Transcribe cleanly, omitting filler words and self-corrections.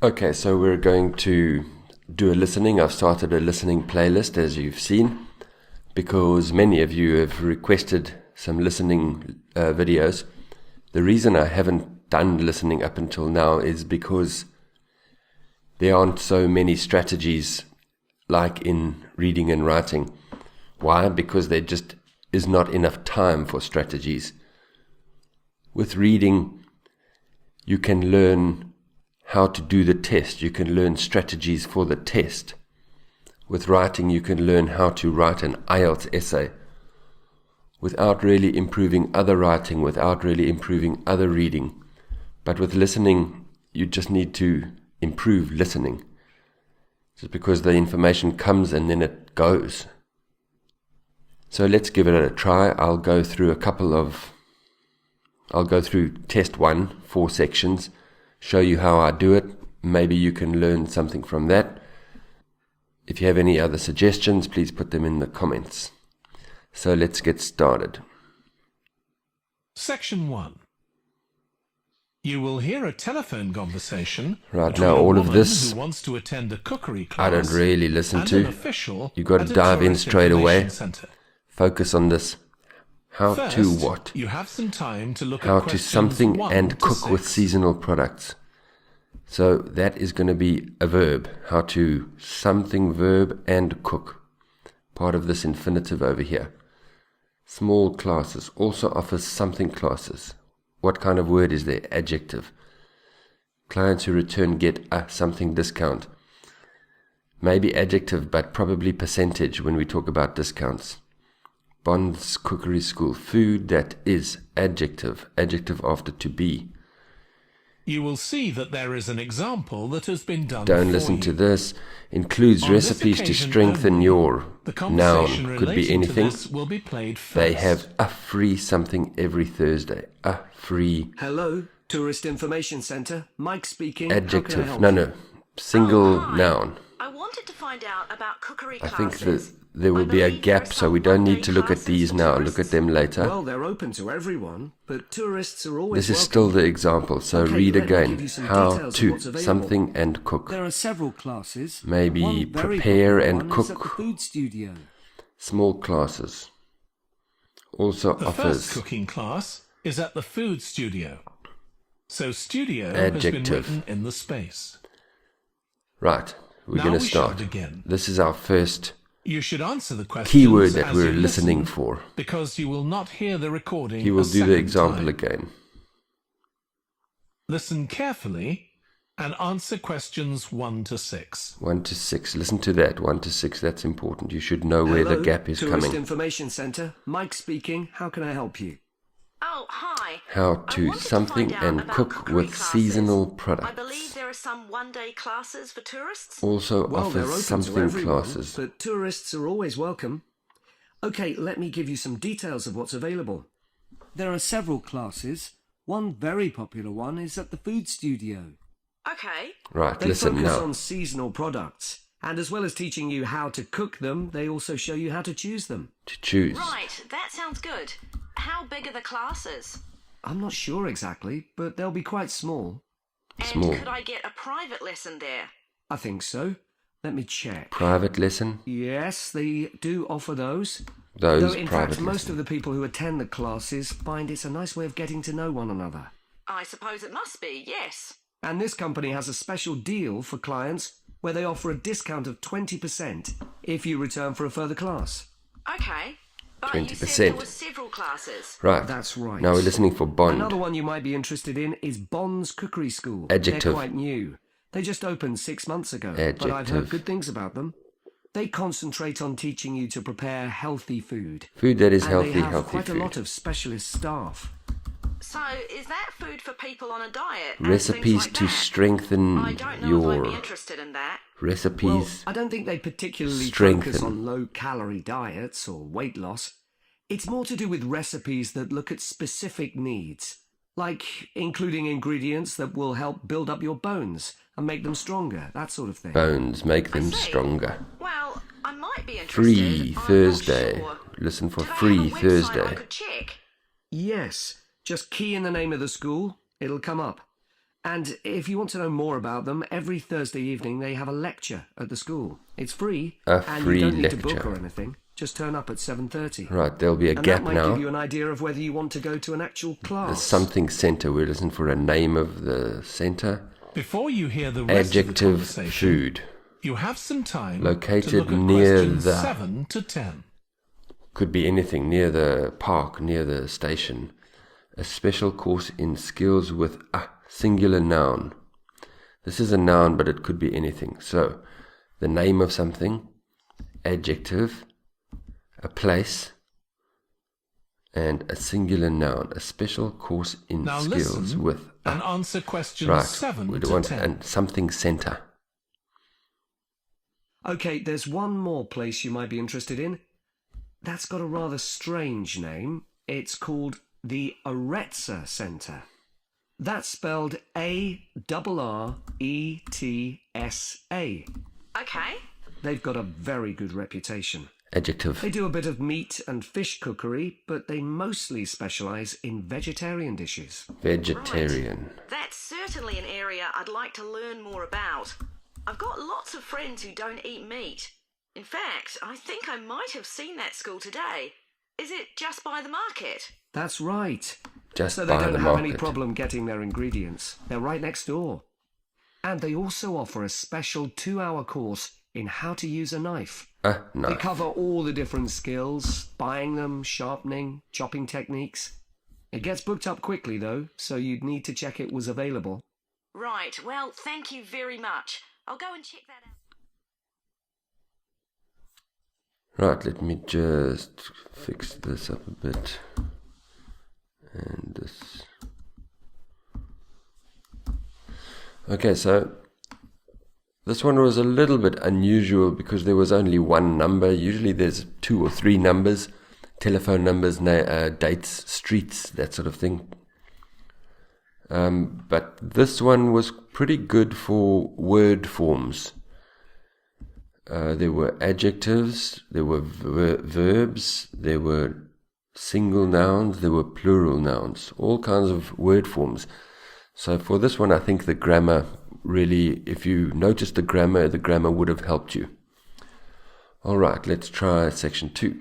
Okay, so we're going to do a listening. I've started a listening playlist, as you've seen, because many of you have requested some listening videos. The reason I haven't done listening up until now is because there aren't so many strategies like in reading and writing. Why? Because there just is not enough time for strategies. With reading, you can learn how to do the test. You can learn strategies for the test. With writing, you can learn how to write an IELTS essay without really improving other writing, without really improving other reading. But with listening, you just need to improve listening. Just because the information comes and then it goes. So let's give it a try. I'll go through test 1, 4 sections, show you how I do it. Maybe you can learn something from that. If you have any other suggestions, please put them in the comments. So let's get started. Section 1. You will hear a telephone conversation Right now, all of this who wants to attend a cookery class I don't really listen and to. an official You've got at to a dive in tourist straight away. information centre. Focus on this. How First, to what? you have some time to look How at to questions something 1 and to cook with 6. seasonal products. So that is going to be a verb. How to something, verb, and cook. Part of this infinitive over here. Small classes also offers something classes. What kind of word is there? Adjective. Clients who return get a something discount. Maybe adjective, but probably percentage when we talk about discounts. Bond's Cookery School. Food that is adjective. Adjective after to be. You will see that there is an example that has been done Don't for listen you. to this. Includes On this recipes to occasion strengthen only, your the conversation noun. Could be relating to anything. this will be played first. They have a free something every Thursday. A free Hello, Tourist Information Centre. Mike speaking. How can I adjective. help No, you? no. Single Hi. I I wanted to find out about cookery think classes. that there will I be a believe there gap, are so we some don't need one-day to look at classes these for now. Look tourists. at them later. Well, they're open to everyone, but tourists are always This is welcome. still the example, so Okay, read let me give again. you some How details of to what's available. something and cook. There are several classes. Maybe One very prepare popular and one is at the cook. food studio. Small classes. Also The offers first cooking class is at the food studio. So studio Adjective. has been written in the space. Right, we're Now going to we shall start. begin. This is our first You should answer the questions keyword that as we're you listening listen, for. because you will not hear the recording He will a do the second example time. again. Listen carefully and answer questions 1 to 6. 1 to 6. Listen to that. 1 to 6. That's important. You should know where the Hello, gap is Tourist coming. Information Centre. Mike speaking. How can I help you? Oh, hi. How I to wanted to something find out and about cook cookery with classes. seasonal I products. believe there are some one-day classes for tourists. Also Well, they're offers open to something everyone, classes. but tourists are always welcome. Okay, let me give you some details of what's available. There are several classes. One very popular one is at the food studio. Okay. Right, They listen focus now. on seasonal products, and as well as teaching you how to cook them, they also show you how to choose them. To choose. Right, that sounds good. How big are the classes? I'm not sure exactly, but they'll be quite small. And Small. could I get a private lesson there? I think so. Let me check. Private lesson. Yes, they do offer those. Those Though in private fact, most lessons. of the people who attend the classes find it's a nice way of getting to know one another. I suppose it must be, yes. And this company has a special deal for clients where they offer a discount of 20% if you return for a further class. Okay. But you said 20%. there were several classes. Right. That's right. Now we're listening for Bond. Another one you might be interested in is Bond's Cookery School. Adjective. They're quite new. They just opened 6 months ago, but I've Adjective. heard good things about them. They concentrate on teaching you to prepare healthy food. Food that is And healthy, they have healthy quite food. a lot of specialist staff. So, is that food for people on a diet? and Recipes things like to that? strengthen I don't know if I'd your be interested in that. recipes. Well, I don't think they particularly Strengthen. focus on low-calorie diets or weight loss. It's more to do with recipes that look at specific needs, like including ingredients that will help build up your bones and make them stronger, that sort of thing. Bones make them I see. stronger. Well, I might be interested. Free I'm not Thursday. sure. Listen for Do they free have a website I Thursday. could check? Yes, just key in the name of the school, it'll come up. And if you want to know more about them, every Thursday evening they have a lecture at the school. It's free, and free you don't need to book lecture. or anything. Just turn up at 7:30. Right, there'll be a And gap that might now. give you an idea of whether you want to go to an actual The class. something centre. We're listening for a name of the centre. Before you hear the rest of the Adjective conversation, food. you have some time Located to look at near questions the- 7 to 10. Could be anything, near the park, near the station. A special course in skills with a singular noun. This is a noun, but it could be anything. So, the name of something, adjective, a place, and a singular noun. A special course in Now skills listen with a. and answer questions Right, 7 we to want 10. and something centre. Okay, there's one more place you might be interested in. That's got a rather strange name. It's called the IELTS Center. That's spelled A-R-R-E-T-S-A. Okay. They've got a very good reputation. Adjective. They do a bit of meat and fish cookery, but they mostly specialise in vegetarian dishes. Vegetarian. That's certainly an area I'd like to learn more about. I've got lots of friends who don't eat meat. In fact, I think I might have seen that school today. Is it just by the market? That's right. Just So they by don't the have any market. problem getting their ingredients. They're right next door. And they also offer a special 2-hour course in how to use a knife. They Knife. cover all the different skills, buying them, sharpening, chopping techniques. It gets booked up quickly, though, so you'd need to check it was available. Right, well, thank you very much. I'll go and check that out. Right, let me just fix this up a bit. And this. Okay, so this one was a little bit unusual because there was only one number. Usually there's 2 or 3 numbers, telephone numbers, dates, streets, that sort of thing. But this one was pretty good for word forms. There were adjectives, there were verbs, there were single nouns, there were plural nouns, all kinds of word forms. So for this one, I think the grammar really, if you noticed the grammar would have helped you. All right, let's try section 2.